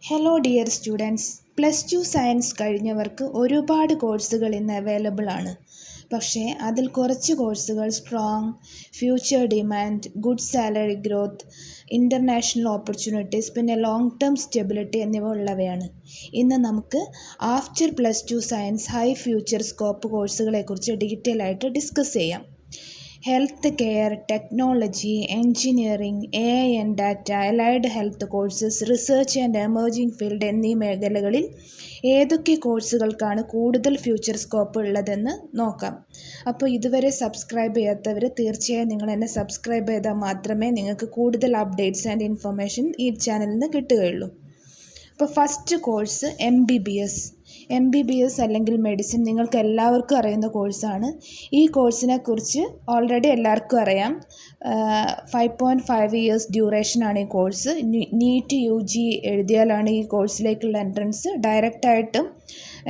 Hello dear students, +2 science കഴിഞ്ഞവർക്ക് ഒരുപാട് കോഴ്സുകൾ ഇന്ന് അവൈലബിൾ ആണ്. പക്ഷേ അതിൽ കുറച്ച് കോഴ്സുകൾ strong, future demand, good salary growth, international opportunities, പിന്നെ ലോങ് ടേം സ്റ്റെബിലിറ്റി എന്നിവ ഉള്ളവയാണ്. ഇന്ന് നമുക്ക് after +2 science high future scope കോഴ്സുകളെക്കുറിച്ച് ഡീറ്റെയിൽ ആയിട്ട് ഡിസ്കസ് ചെയ്യാം. Health care, technology, engineering, AI and data, allied health courses, research and emerging field എന്നീ മേഖലകളിൽ ഏതൊക്കെ കോഴ്സുകൾക്കാണ് കൂടുതൽ ഫ്യൂച്ചർ സ്കോപ്പ് ഉള്ളതെന്ന് നോക്കാം. അപ്പോൾ ഇതുവരെ സബ്സ്ക്രൈബ് ചെയ്യാത്തവർ തീർച്ചയായും നിങ്ങൾ എന്നെ സബ്സ്ക്രൈബ് ചെയ്താൽ മാത്രമേ നിങ്ങൾക്ക് കൂടുതൽ അപ്ഡേറ്റ്സ് ആൻഡ് ഇൻഫർമേഷൻ ഈ ചാനലിൽ നിന്ന് കിട്ടുകയുള്ളൂ. അപ്പോൾ ഫസ്റ്റ് കോഴ്സ് MBBS അല്ലെങ്കിൽ മെഡിസിൻ നിങ്ങൾക്ക് എല്ലാവർക്കും അറിയുന്ന കോഴ്സാണ്. ഈ കോഴ്സിനെ കുറിച്ച് ഓൾറെഡി എല്ലാവർക്കും അറിയാം. 5.5 ഇയേഴ്സ് ഡ്യൂറേഷനാണ് ഈ കോഴ്സ്. നീറ്റ് UG എഴുതിയാലാണ് ഈ കോഴ്സിലേക്കുള്ള എൻട്രൻസ്. ഡയറക്റ്റായിട്ടും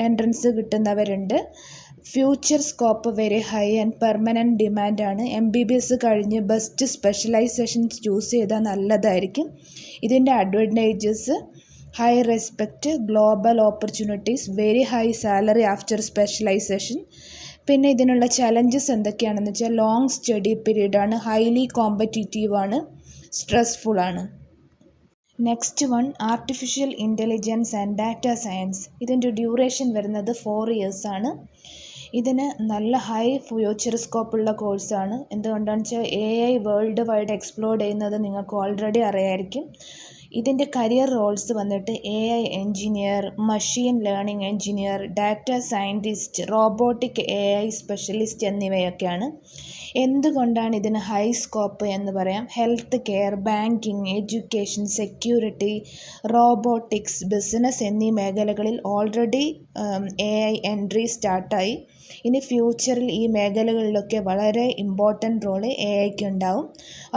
എൻട്രൻസ് കിട്ടുന്നവരുണ്ട്. Future scope very high and permanent ഡിമാൻഡാണ്. MBBS കഴിഞ്ഞ് ബെസ്റ്റ് സ്പെഷ്യലൈസേഷൻസ് ചൂസ് ചെയ്താൽ നല്ലതായിരിക്കും. ഇതിൻ്റെ advantages: high respect, global opportunities, very high salary after specialisation. പിന്നെ ഇതിനുള്ള ചലഞ്ചസ് എന്തൊക്കെയാണെന്ന് വെച്ചാൽ ലോങ് സ്റ്റഡി പീരീഡാണ്, ഹൈലി കോമ്പറ്റീറ്റീവാണ്, സ്ട്രെസ്ഫുള്ളാണ്. Next one artificial intelligence and data science. ഇതിൻ്റെ ഡ്യൂറേഷൻ വരുന്നത് 4 ഇയേഴ്സാണ്. ഇതിന് നല്ല ഹൈ ഫ്യൂച്ചർ സ്കോപ്പുള്ള കോഴ്സാണ്. എന്തുകൊണ്ടാണെന്ന് വെച്ചാൽ AI വേൾഡ് വൈഡ് എക്സ്പ്ലോർ ചെയ്യുന്നത് നിങ്ങൾക്ക് ഓൾറെഡി അറിയായിരിക്കും. ഇതിൻ്റെ കരിയർ റോൾസ് വന്നിട്ട് AI engineer, machine learning engineer, data scientist, robotic AI specialist എന്നിവയൊക്കെയാണ്. എന്തുകൊണ്ടാണ് ഇതിന് ഹൈ സ്കോപ്പ് എന്ന് പറയാം? Health care, banking, education, security, robotics, business എന്നീ മേഖലകളിൽ ഓൾറെഡി AI എൻട്രി സ്റ്റാർട്ടായി. ഇനി ഫ്യൂച്ചറിൽ ഈ മേഖലകളിലൊക്കെ വളരെ ഇമ്പോർട്ടൻ്റ് റോള് AIക്ക് ഉണ്ടാവും.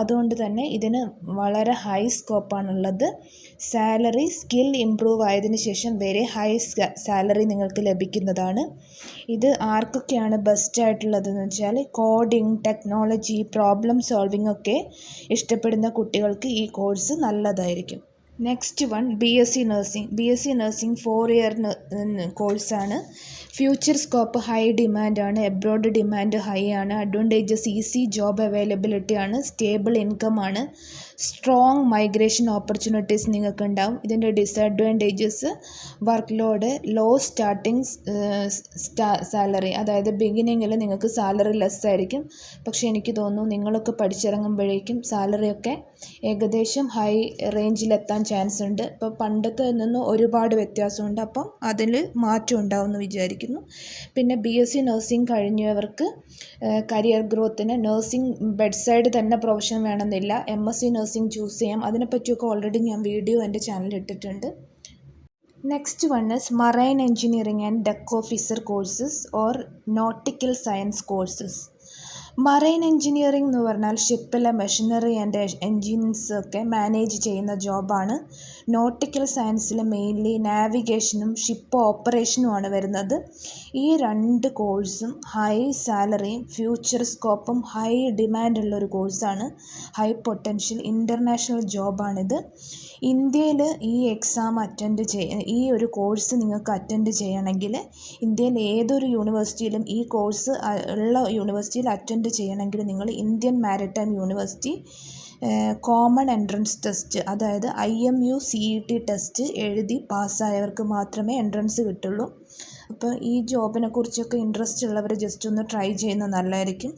അതുകൊണ്ട് തന്നെ ഇതിന് വളരെ ഹൈ സ്കോപ്പാണുള്ളത്. സാലറി, സ്കിൽ ഇംപ്രൂവ് ആയതിനു ശേഷം വെരി ഹൈ സാലറി നിങ്ങൾക്ക് ലഭിക്കുന്നതാണ്. ഇത് ആർക്കൊക്കെയാണ് ബെസ്റ്റ് ആയിട്ടുള്ളതെന്ന് വെച്ചാൽ കോഡിംഗ്, ടെക്നോളജി, പ്രോബ്ലം സോൾവിംഗ് ഒക്കെ ഇഷ്ടപ്പെടുന്ന കുട്ടികൾക്ക് ഈ കോഴ്സ് നല്ലതായിരിക്കും. Next one BSc nursing 4 year കോഴ്സാണ്. ഫ്യൂച്ചർ സ്കോപ്പ് ഹൈ ഡിമാൻഡാണ്, എബ്രോഡ് ഡിമാൻഡ് ഹൈ ആണ്. അഡ്വാൻറ്റേജസ്: ഈസി ജോബ് അവൈലബിലിറ്റി ആണ്, സ്റ്റേബിൾ ഇൻകം ആണ്, സ്ട്രോങ് മൈഗ്രേഷൻ ഓപ്പർച്യൂണിറ്റീസ് നിങ്ങൾക്ക് ഉണ്ടാവും. ഇതിൻ്റെ disadvantages: work load, low starting salary, അതായത് ബിഗിനിങ്ങിൽ നിങ്ങൾക്ക് സാലറി ലെസ് ആയിരിക്കും. പക്ഷേ എനിക്ക് തോന്നുന്നു നിങ്ങളൊക്കെ പഠിച്ചിറങ്ങുമ്പോഴേക്കും സാലറിയൊക്കെ ഏകദേശം ഹൈ റേഞ്ചിലെത്താൻ ചാൻസ് ഉണ്ട്. ഇപ്പോൾ പണ്ടത്തെ നിന്ന് ഒരുപാട് വ്യത്യാസമുണ്ട്. അപ്പം അതിൽ മാറ്റം ഉണ്ടാവും എന്ന് വിചാരിക്കുന്നു. പിന്നെ BSc നഴ്സിംഗ് കഴിഞ്ഞവർക്ക് കരിയർ ഗ്രോത്തിന് നഴ്സിംഗ് ബെഡ് സൈഡ് തന്നെ പ്രൊഫഷൻ വേണമെന്നില്ല, MSc നഴ്സിംഗ് ചൂസ് ചെയ്യാം. അതിനെപ്പറ്റിയൊക്കെ ഓൾറെഡി ഞാൻ വീഡിയോ എൻ്റെ ചാനലിൽ ഇട്ടിട്ടുണ്ട്. Next one is marine engineering and deck officer courses or nautical science courses. Marine engineering എന്ന് പറഞ്ഞാൽ ഷിപ്പിലെ മെഷീനറി ആൻഡ് എൻജിൻസ് ഒക്കെ മാനേജ് ചെയ്യുന്ന ജോബാണ്. നോട്ടിക്കൽ സയൻസിൽ മെയിൻലി നാവിഗേഷനും ഷിപ്പ് ഓപ്പറേഷനുമാണ് വരുന്നത്. ഈ 2 കോഴ്സും ഹൈ സാലറിയും ഫ്യൂച്ചർ സ്കോപ്പും ഹൈ ഡിമാൻഡുള്ളൊരു കോഴ്സാണ്. ഹൈ പൊട്ടൻഷ്യൽ ഇൻ്റർനാഷണൽ ജോബാണിത്. ഇന്ത്യയിൽ ഈ എക്സാം ഈ ഒരു കോഴ്സ് നിങ്ങൾക്ക് അറ്റൻഡ് ചെയ്യണമെങ്കിൽ ഇന്ത്യയിൽ ഏതൊരു യൂണിവേഴ്സിറ്റിയിലും ഈ കോഴ്സ് ഉള്ള യൂണിവേഴ്സിറ്റിയിൽ അറ്റൻഡ് ചെയ്യണമെങ്കിൽ നിങ്ങൾ Indian maritime university common entrance test, അതായത് IMU CET ടെസ്റ്റ് എഴുതി പാസ്സായവർക്ക് മാത്രമേ എൻട്രൻസ് കിട്ടുള്ളൂ. അപ്പോൾ ഈ ജോബിനെ കുറിച്ചൊക്കെ ഇൻട്രസ്റ്റ് ഉള്ളവർ ജസ്റ്റ് ഒന്ന് ട്രൈ ചെയ്യുന്നത് നല്ലതായിരിക്കും.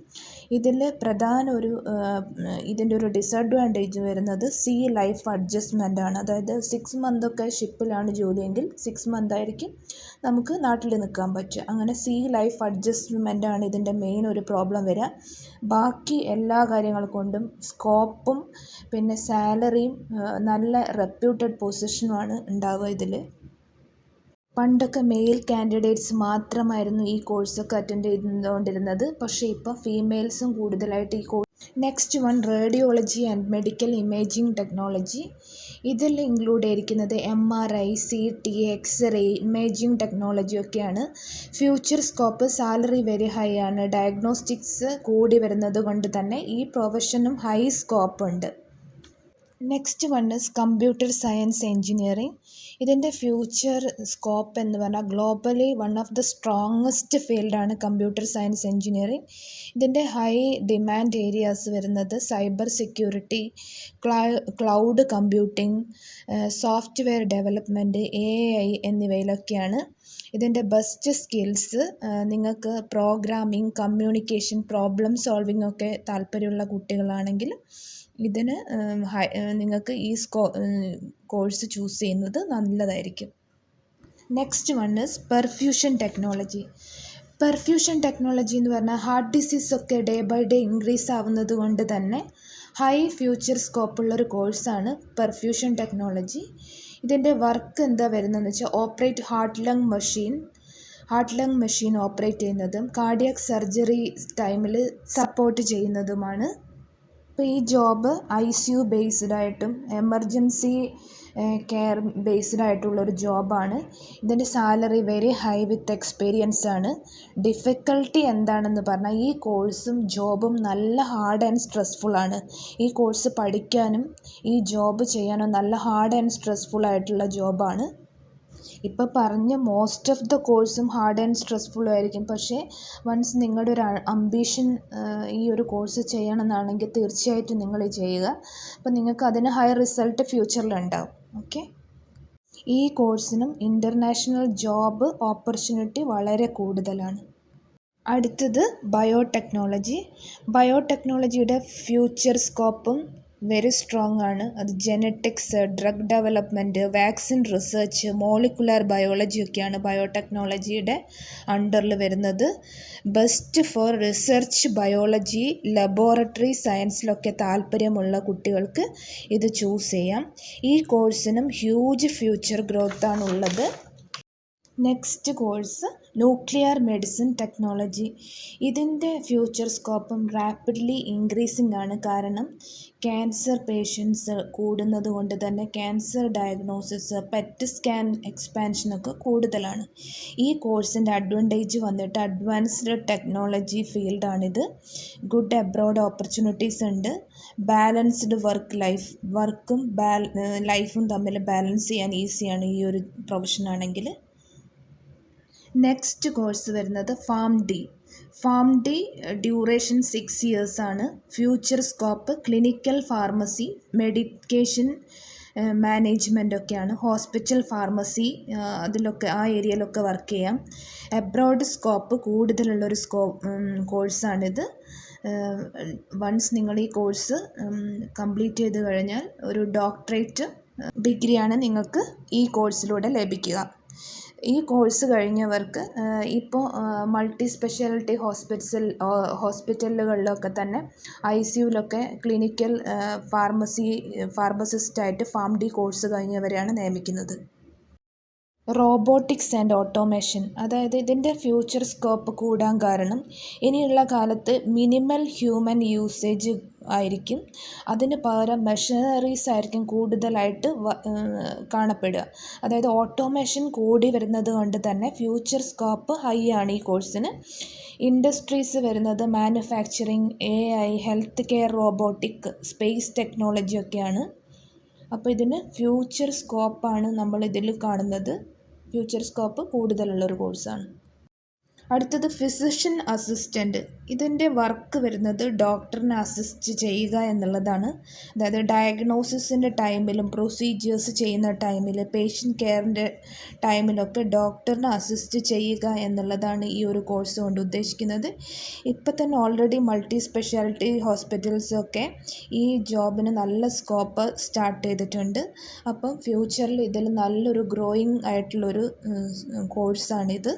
ഇതിൻ്റെ ഒരു ഡിസഡ്വാൻറ്റേജ് വരുന്നത് സീ ലൈഫ് അഡ്ജസ്റ്റ്മെൻ്റ് ആണ്. അതായത് 6 മന്തൊക്കെ ഷിപ്പിലാണ് ജോലിയെങ്കിൽ 6 മന്തായിരിക്കും നമുക്ക് നാട്ടിൽ നിൽക്കാൻ പറ്റുക. അങ്ങനെ സീ ലൈഫ് അഡ്ജസ്റ്റ്മെൻ്റ് ആണ് ഇതിൻ്റെ മെയിൻ ഒരു പ്രോബ്ലം വരിക. ബാക്കി എല്ലാ കാര്യങ്ങൾ കൊണ്ടും സ്കോപ്പും പിന്നെ സാലറിയും നല്ല റെപ്യൂട്ടഡ് പൊസിഷനുമാണ് ഉണ്ടാവുക ഇതിൽ. പണ്ടൊക്കെ മെയിൽ കാൻഡിഡേറ്റ്സ് മാത്രമായിരുന്നു ഈ കോഴ്സൊക്കെ അറ്റൻഡ് ചെയ്തുകൊണ്ടിരുന്നത്. പക്ഷേ ഇപ്പോൾ ഫീമെയിൽസും കൂടുതലായിട്ട് ഈ course. Next one radiology and medical imaging technology. ഇതിൽ ഇൻക്ലൂഡ് ചെയ്തിരിക്കുന്നത് MRI, CT, X ray, imaging technology ഒക്കെയാണ്. Future scope salary very high ആണ്. ഡയഗ്നോസ്റ്റിക്സ് കൂടി വരുന്നത് കൊണ്ട് തന്നെ ഈ പ്രൊഫഷനും ഹൈ സ്കോപ്പ് ഉണ്ട്. Next one is computer science engineering. ഇതിൻ്റെ ഫ്യൂച്ചർ സ്കോപ്പ് എന്ന് പറഞ്ഞാൽ globally one of the strongest ഫീൽഡാണ് കമ്പ്യൂട്ടർ സയൻസ് എഞ്ചിനീയറിംഗ്. ഇതിൻ്റെ ഹൈ ഡിമാൻഡ് ഏരിയാസ് വരുന്നത് cyber security, cloud computing, software development, AI എന്നിവയിലൊക്കെയാണ്. ഇതിൻ്റെ ബെസ്റ്റ് സ്കിൽസ് നിങ്ങൾക്ക് പ്രോഗ്രാമിംഗ്, കമ്മ്യൂണിക്കേഷൻ, പ്രോബ്ലം സോൾവിംഗ് ഒക്കെ താല്പര്യമുള്ള കുട്ടികളാണെങ്കിൽ ഇതിന് നിങ്ങൾക്ക് ഈ കോഴ്സ് ചൂസ് ചെയ്യുന്നത് നല്ലതായിരിക്കും. Next one is perfusion technology. Perfusion technology എന്ന് പറഞ്ഞാൽ ഹാർട്ട് ഡിസീസൊക്കെ ഡേ ബൈ ഡേ ഇൻക്രീസ് ആവുന്നത് കൊണ്ട് തന്നെ ഹൈ ഫ്യൂച്ചർ സ്കോപ്പുള്ളൊരു കോഴ്സാണ് പെർഫ്യൂഷൻ ടെക്നോളജി. ഇതിൻ്റെ വർക്ക് എന്താ വരുന്നതെന്ന് വെച്ചാൽ operate heart lung machine operate ചെയ്യുന്നതും കാർഡിയാക് സർജറി ടൈമിൽ സപ്പോർട്ട് ചെയ്യുന്നതുമാണ്. അപ്പോൾ ഈ ജോബ് ICU ബേസ്ഡ് ആയിട്ടും എമർജൻസി കെയർ ബേസ്ഡ് ആയിട്ടുള്ളൊരു ജോബാണ്. ഇതിൻ്റെ സാലറി വെരി ഹൈ വിത്ത് എക്സ്പീരിയൻസ് ആണ്. ഡിഫിക്കൽട്ടി എന്താണെന്ന് പറഞ്ഞാൽ ഈ കോഴ്സും ജോബും നല്ല ഹാർഡ് ആൻഡ് സ്ട്രെസ്ഫുൾ ആണ്. ഈ കോഴ്സ് പഠിക്കാനും ഈ ജോബ് ചെയ്യാനും നല്ല ഹാർഡ് ആൻഡ് സ്ട്രെസ്ഫുൾ ആയിട്ടുള്ള ജോബാണ്. ഇപ്പോൾ പറഞ്ഞ മോസ്റ്റ് ഓഫ് ദ കോഴ്സും ഹാർഡ് ആൻഡ് സ്ട്രെസ്ഫുള്ളും ആയിരിക്കും. പക്ഷേ വൺസ് നിങ്ങളുടെ ഒരു അംബീഷൻ ഈ ഒരു കോഴ്സ് ചെയ്യണമെന്നാണെങ്കിൽ തീർച്ചയായിട്ടും നിങ്ങൾ ചെയ്യുക. അപ്പോൾ നിങ്ങൾക്ക് അതിന് ഹൈ റിസൾട്ട് ഫ്യൂച്ചറിലുണ്ടാവും. ഓക്കെ, ഈ കോഴ്സിനും ഇൻ്റർനാഷണൽ ജോബ് ഓപ്പർച്യൂണിറ്റി വളരെ കൂടുതലാണ്. അടുത്തത് ബയോടെക്നോളജിയുടെ ഫ്യൂച്ചർ സ്കോപ്പും വെരി സ്ട്രോങ് ആണ്. അത് genetics, drug development, vaccine research, molecular biology ഒക്കെയാണ് ബയോടെക്നോളജിയുടെ അണ്ടറിൽ വരുന്നത്. Best for research, biology, laboratory സയൻസിലൊക്കെ താല്പര്യമുള്ള കുട്ടികൾക്ക് ഇത് ചൂസ് ചെയ്യാം. ഈ കോഴ്സിനും ഹ്യൂജ് ഫ്യൂച്ചർ ഗ്രോത്ത് ആണുള്ളത്. Next course nuclear medicine technology. ഇതിൻ്റെ ഫ്യൂച്ചർ സ്കോപ്പും റാപ്പിഡ്ലി ഇൻക്രീസിംഗ് ആണ്. കാരണം ക്യാൻസർ പേഷ്യൻസ് കൂടുന്നത് കൊണ്ട് തന്നെ ക്യാൻസർ ഡയഗ്നോസിസ്, പെറ്റ് സ്കാൻ എക്സ്പാൻഷനൊക്കെ കൂടുതലാണ്. ഈ കോഴ്സിൻ്റെ അഡ്വാൻറ്റേജ് വന്നിട്ട് അഡ്വാൻസ്ഡ് ടെക്നോളജി ഫീൽഡാണിത്. ഗുഡ് അബ്രോഡ് ഓപ്പർച്യൂണിറ്റീസ് ഉണ്ട്. ബാലൻസ്ഡ് വർക്കും ലൈഫും തമ്മിൽ ബാലൻസ് ചെയ്യാൻ ഈസിയാണ് ഈ ഒരു പ്രൊഫഷനാണെങ്കിൽ. നെക്സ്റ്റ് കോഴ്സ് വരുന്നത് ഫാം ഡി ഡ്യൂറേഷൻ 6 years ആണ്. Future scope clinical pharmacy, medication management ഒക്കെയാണ്. ഹോസ്പിറ്റൽ ഫാർമസി അതിലൊക്കെ ആ ഏരിയയിലൊക്കെ വർക്ക് ചെയ്യാം. എബ്രോഡ് സ്കോപ്പ് കൂടുതലുള്ളൊരു കോഴ്സാണിത്. വൺസ് നിങ്ങൾ ഈ കോഴ്സ് കംപ്ലീറ്റ് ചെയ്ത് കഴിഞ്ഞാൽ ഒരു ഡോക്ടറേറ്റ് ഡിഗ്രിയാണ് നിങ്ങൾക്ക് ഈ കോഴ്സിലൂടെ ലഭിക്കുക. ഈ കോഴ്സ് കഴിഞ്ഞവർക്ക് ഇപ്പോൾ മൾട്ടി സ്പെഷ്യാലിറ്റി ഹോസ്പിറ്റലുകളിലൊക്കെ തന്നെ ICUവിലൊക്കെ ക്ലിനിക്കൽ ഫാർമസിസ്റ്റായിട്ട് ഫാം ഡി കോഴ്സ് കഴിഞ്ഞവരെയാണ് നിയമിക്കുന്നത്. റോബോട്ടിക്സ് ആൻഡ് ഓട്ടോമേഷൻ, അതായത് ഇതിൻ്റെ ഫ്യൂച്ചർ സ്കോപ്പ് കൂടാൻ കാരണം ഇനിയുള്ള കാലത്ത് മിനിമൽ ഹ്യൂമൻ യൂസേജ് ആയിരിക്കും. അതിന് പകരം മെഷീനറീസ് ആയിരിക്കും കൂടുതലായിട്ട് കാണപ്പെടുക. അതായത് ഓട്ടോമേഷൻ കൂടി വരുന്നത് കൊണ്ട് തന്നെ ഫ്യൂച്ചർ സ്കോപ്പ് ഹൈ ആണ് ഈ കോഴ്സിന്. ഇൻഡസ്ട്രീസ് വരുന്നത് manufacturing, AI, health care, robotic, space technology ഒക്കെയാണ്. അപ്പോൾ ഇതിന് ഫ്യൂച്ചർ സ്കോപ്പാണ് നമ്മൾ ഇതിൽ കാണുന്നത്. ഫ്യൂച്ചർ സ്കോപ്പ് കൂടുതലുള്ളൊരു കോഴ്സാണ്. അടുത്തത് ഫിസിഷ്യൻ അസിസ്റ്റൻ്റ്. ഇതിൻ്റെ വർക്ക് വരുന്നത് ഡോക്ടറിനെ അസിസ്റ്റ് ചെയ്യുക എന്നുള്ളതാണ്. അതായത് ഡയഗ്നോസിസിൻ്റെ ടൈമിലും പ്രൊസീജിയേഴ്സ് ചെയ്യുന്ന ടൈമിൽ പേഷ്യൻ്റ് കെയറിൻ്റെ ടൈമിലൊക്കെ ഡോക്ടറിനെ അസിസ്റ്റ് ചെയ്യുക എന്നുള്ളതാണ് ഈ ഒരു കോഴ്സ് കൊണ്ട് ഉദ്ദേശിക്കുന്നത്. ഇപ്പം തന്നെ ഓൾറെഡി മൾട്ടി സ്പെഷ്യാലിറ്റി ഹോസ്പിറ്റൽസൊക്കെ ഈ ജോബിന് നല്ല സ്കോപ്പ് സ്റ്റാർട്ട് ചെയ്തിട്ടുണ്ട്. അപ്പം ഫ്യൂച്ചറിൽ ഇതിൽ നല്ലൊരു ഗ്രോയിങ് ആയിട്ടുള്ളൊരു കോഴ്സാണിത്.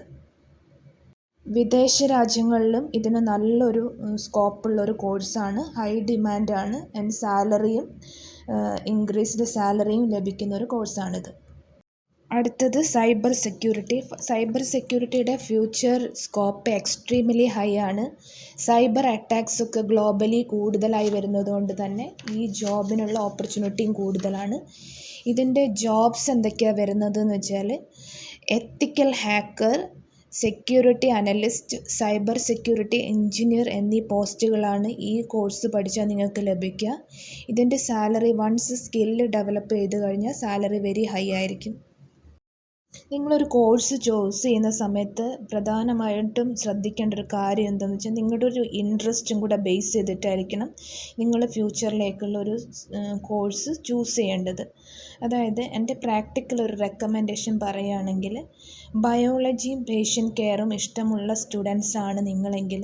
വിദേശ രാജ്യങ്ങളിലും ഇതിന് നല്ലൊരു സ്കോപ്പുള്ളൊരു കോഴ്സാണ്. ഹൈ ഡിമാൻഡാണ് ആൻഡ് സാലറിയും ഇൻക്രീസ്ഡ് സാലറിയും ലഭിക്കുന്ന ഒരു കോഴ്സാണിത്. അടുത്തത് സൈബർ സെക്യൂരിറ്റിയുടെ ഫ്യൂച്ചർ സ്കോപ്പ് എക്സ്ട്രീംലി ഹൈ ആണ്. സൈബർ അറ്റാക്സൊക്കെ ഗ്ലോബലി കൂടുതലായി വരുന്നതുകൊണ്ട് തന്നെ ഈ ജോബിനുള്ള ഓപ്പർച്യൂണിറ്റിയും കൂടുതലാണ്. ഇതിൻ്റെ ജോബ്സ് എന്തൊക്കെയാണ് വരുന്നതെന്ന് വെച്ചാൽ ethical hacker, security analyst, cyber security engineer എന്നീ പോസ്റ്റുകളാണ് ഈ കോഴ്സ് പഠിച്ചാൽ നിങ്ങൾക്ക് ലഭിക്കുക. ഇതിൻ്റെ സാലറി വൺസ് സ്കില്ല് ഡെവലപ്പ് ചെയ്ത് കഴിഞ്ഞാൽ സാലറി വെരി ഹൈ ആയിരിക്കും. നിങ്ങളൊരു കോഴ്സ് ചൂസ് ചെയ്യുന്ന സമയത്ത് പ്രധാനമായിട്ടും ശ്രദ്ധിക്കേണ്ട ഒരു കാര്യം എന്താണെന്ന് വെച്ചാൽ നിങ്ങളുടെ ഒരു ഇൻട്രസ്റ്റും കൂടെ ബേസ് ചെയ്തിട്ടായിരിക്കണം നിങ്ങൾ ഫ്യൂച്ചറിലേക്കുള്ള ഒരു കോഴ്സ് ചൂസ് ചെയ്യേണ്ടത്. അതായത് എൻ്റെ പ്രാക്ടിക്കൽ ഒരു റെക്കമെൻഡേഷൻ പറയുകയാണെങ്കിൽ ബയോളജിയും പേഷ്യൻ്റ് കെയറും ഇഷ്ടമുള്ള സ്റ്റുഡൻസ് ആണ് നിങ്ങളെങ്കിൽ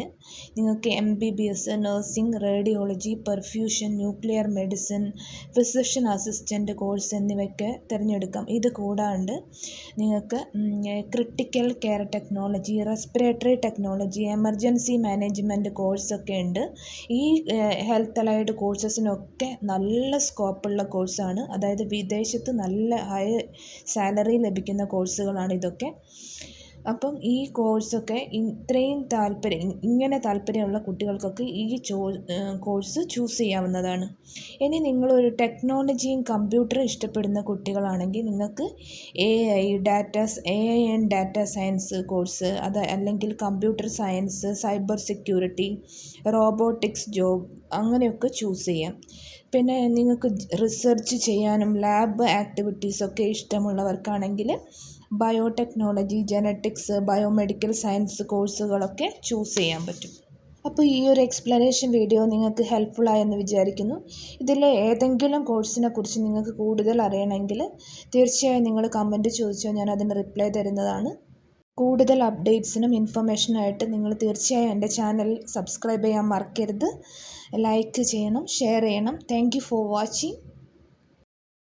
നിങ്ങൾക്ക് MBBS, nursing, radiology, perfusion, nuclear medicine, physician assistant course എന്നിവയൊക്കെ തിരഞ്ഞെടുക്കാം. ഇത് കൂടാണ്ട് നിങ്ങൾക്ക് critical care technology, respiratory technology, emergency management കോഴ്സൊക്കെ ഉണ്ട്. ഈ ഹെൽത്ത് അലൈഡ് കോഴ്സസിനൊക്കെ നല്ല സ്കോപ്പുള്ള കോഴ്സാണ്. അതായത് വിദേശത്ത് നല്ല ഹൈ സാലറി ലഭിക്കുന്ന കോഴ്സുകളാണ് ഇതൊക്കെ. അപ്പം ഈ കോഴ്സൊക്കെ ഇങ്ങനെ താല്പര്യമുള്ള കുട്ടികൾക്കൊക്കെ ഈ കോഴ്സ് ചൂസ് ചെയ്യാവുന്നതാണ്. ഇനി നിങ്ങളൊരു ടെക്നോളജിയും കമ്പ്യൂട്ടറും ഇഷ്ടപ്പെടുന്ന കുട്ടികളാണെങ്കിൽ നിങ്ങൾക്ക് AI and data science course, അല്ലെങ്കിൽ computer science, cyber security, robotics job അങ്ങനെയൊക്കെ ചൂസ് ചെയ്യാം. പിന്നെ നിങ്ങൾക്ക് റിസർച്ച് ചെയ്യാനും ലാബ് ആക്ടിവിറ്റീസൊക്കെ ഇഷ്ടമുള്ളവർക്കാണെങ്കിൽ ബയോടെക്നോളജി, ജെനറ്റിക്സ്, ബയോമെഡിക്കൽ സയൻസ് കോഴ്സുകളൊക്കെ ചൂസ് ചെയ്യാൻ പറ്റും. അപ്പോൾ ഈ ഒരു എക്സ്പ്ലനേഷൻ വീഡിയോ നിങ്ങൾക്ക് ഹെൽപ്ഫുള്ളായെന്ന് വിചാരിക്കുന്നു. ഇതിലെ ഏതെങ്കിലും കോഴ്സിനെ കുറിച്ച് നിങ്ങൾക്ക് കൂടുതൽ അറിയണമെങ്കിൽ തീർച്ചയായും നിങ്ങൾ കമൻറ്റ് ചോദിച്ചാൽ ഞാൻ അതിന് റിപ്ലൈ തരുന്നതാണ്. കൂടുതൽ അപ്ഡേറ്റ്സിനും ഇൻഫർമേഷനായിട്ട് നിങ്ങൾ തീർച്ചയായും എൻ്റെ ചാനൽ സബ്സ്ക്രൈബ് ചെയ്യാൻ മറക്കരുത്. ലൈക്ക് ചെയ്യണം, ഷെയർ ചെയ്യണം. Thank you for watching.